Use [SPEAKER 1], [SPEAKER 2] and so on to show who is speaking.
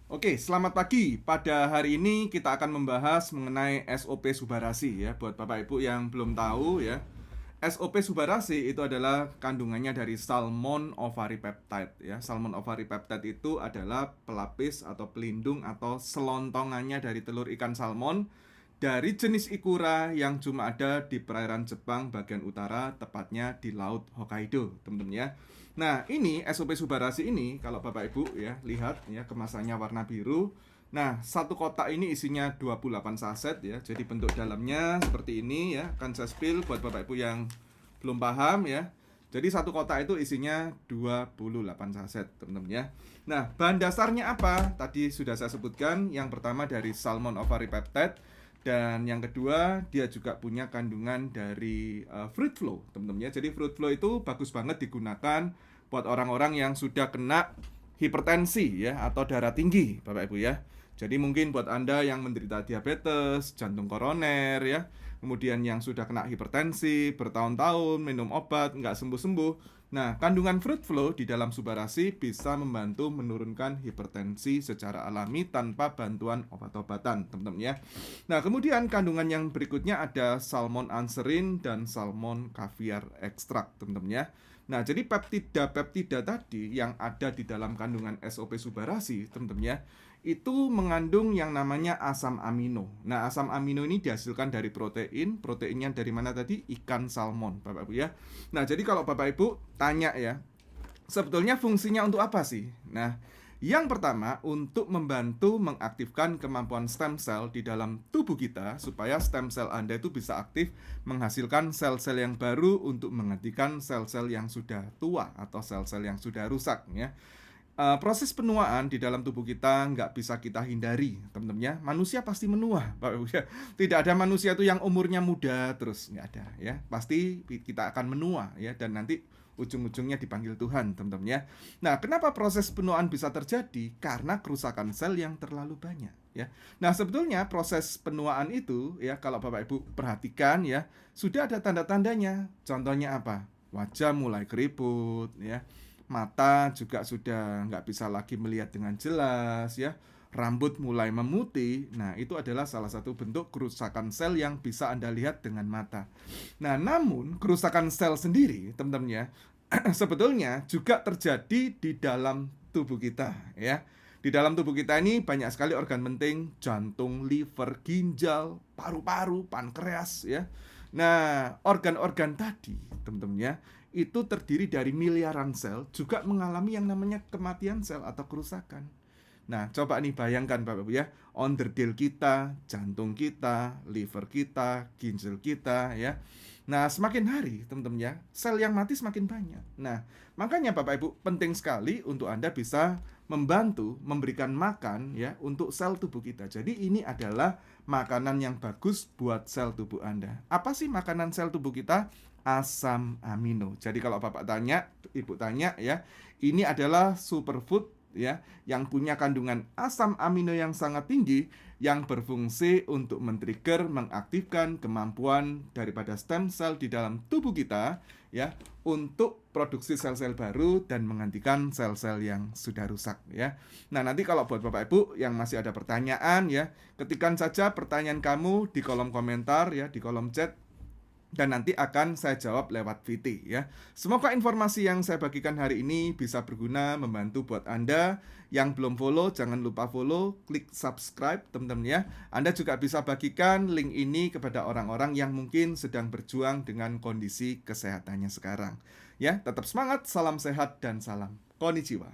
[SPEAKER 1] Oke, selamat pagi. Pada hari ini kita akan membahas mengenai SOP Subarasi ya. Buat Bapak Ibu yang belum tahu ya, SOP Subarasi itu adalah kandungannya dari salmon ovary peptide ya. Salmon ovary peptide itu adalah pelapis atau pelindung atau selontongannya dari telur ikan salmon dari jenis Ikura yang cuma ada di perairan Jepang bagian utara, tepatnya di Laut Hokkaido, teman-teman ya. Nah, ini SOP Subarasi ini kalau Bapak Ibu ya, lihat ya kemasannya warna biru. Nah, satu kotak ini isinya 28 saset ya. Jadi bentuk dalamnya seperti ini ya. Akan saya spill buat Bapak Ibu yang belum paham ya. Jadi satu kotak itu isinya 28 saset, teman-teman ya. Nah, bahan dasarnya apa? Tadi sudah saya sebutkan. Yang pertama dari salmon ovary peptide, dan yang kedua dia juga punya kandungan dari fruit flow, teman-teman ya. Jadi fruit flow itu bagus banget digunakan buat orang-orang yang sudah kena hipertensi ya atau darah tinggi, Bapak Ibu ya. Jadi mungkin buat Anda yang menderita diabetes, jantung koroner ya, kemudian yang sudah kena hipertensi bertahun-tahun minum obat nggak sembuh-sembuh. Nah, kandungan fruit flow di dalam Subarasi bisa membantu menurunkan hipertensi secara alami tanpa bantuan obat-obatan, teman-teman ya. Nah, kemudian kandungan yang berikutnya ada salmon anserin dan salmon caviar ekstrak, teman-teman ya. Nah, jadi peptida tadi yang ada di dalam kandungan SOP Subarasi, teman-teman ya, itu mengandung yang namanya asam amino. Nah, asam amino ini dihasilkan dari protein. Proteinnya dari mana tadi? Ikan salmon, Bapak Ibu ya. Nah, jadi kalau Bapak Ibu tanya ya, sebetulnya fungsinya untuk apa sih? Nah, yang pertama untuk membantu mengaktifkan kemampuan stem cell di dalam tubuh kita supaya stem cell Anda itu bisa aktif menghasilkan sel-sel yang baru untuk menggantikan sel-sel yang sudah tua atau sel-sel yang sudah rusak ya. Proses penuaan di dalam tubuh kita nggak bisa kita hindari, teman-teman ya. Manusia pasti menua, Pak Ibu ya. Tidak ada manusia itu yang umurnya muda terus, nggak ada ya. Pasti kita akan menua ya, dan nanti ujung-ujungnya dipanggil Tuhan, teman-teman ya. Nah, kenapa proses penuaan bisa terjadi? Karena kerusakan sel yang terlalu banyak ya. Nah, sebetulnya proses penuaan itu ya, kalau Bapak Ibu perhatikan ya, sudah ada tanda-tandanya. Contohnya apa? Wajah mulai keriput ya, mata juga sudah nggak bisa lagi melihat dengan jelas ya, rambut mulai memutih. Nah, itu adalah salah satu bentuk kerusakan sel yang bisa Anda lihat dengan mata. Nah, namun kerusakan sel sendiri, teman-teman ya, sebetulnya juga terjadi di dalam tubuh kita ya. Di dalam tubuh kita ini banyak sekali organ penting, jantung, liver, ginjal, paru-paru, pankreas ya. Nah, organ-organ tadi, teman-teman ya, itu terdiri dari miliaran sel, juga mengalami yang namanya kematian sel atau kerusakan. Nah, coba nih bayangkan Bapak Ibu ya, onderdil kita, jantung kita, liver kita, ginjal kita ya. Nah, semakin hari teman-teman ya, sel yang mati semakin banyak. Nah, makanya Bapak Ibu penting sekali untuk Anda bisa membantu memberikan makan ya untuk sel tubuh kita. Jadi ini adalah makanan yang bagus buat sel tubuh Anda. Apa sih makanan sel tubuh kita? Asam amino. Jadi kalau Bapak tanya, Ibu tanya ya, ini adalah superfood ya yang punya kandungan asam amino yang sangat tinggi yang berfungsi untuk men-trigger, mengaktifkan kemampuan daripada stem cell di dalam tubuh kita ya untuk produksi sel-sel baru dan menggantikan sel-sel yang sudah rusak ya. Nah, nanti kalau buat Bapak Ibu yang masih ada pertanyaan ya, ketikkan saja pertanyaan kamu di kolom komentar ya, di kolom chat, dan nanti akan saya jawab lewat VT ya. Semoga informasi yang saya bagikan hari ini bisa berguna, membantu buat Anda. Yang belum follow, jangan lupa follow, klik subscribe teman-teman ya. Anda juga bisa bagikan link ini kepada orang-orang yang mungkin sedang berjuang dengan kondisi kesehatannya sekarang. Ya, tetap semangat, salam sehat dan salam konnichiwa.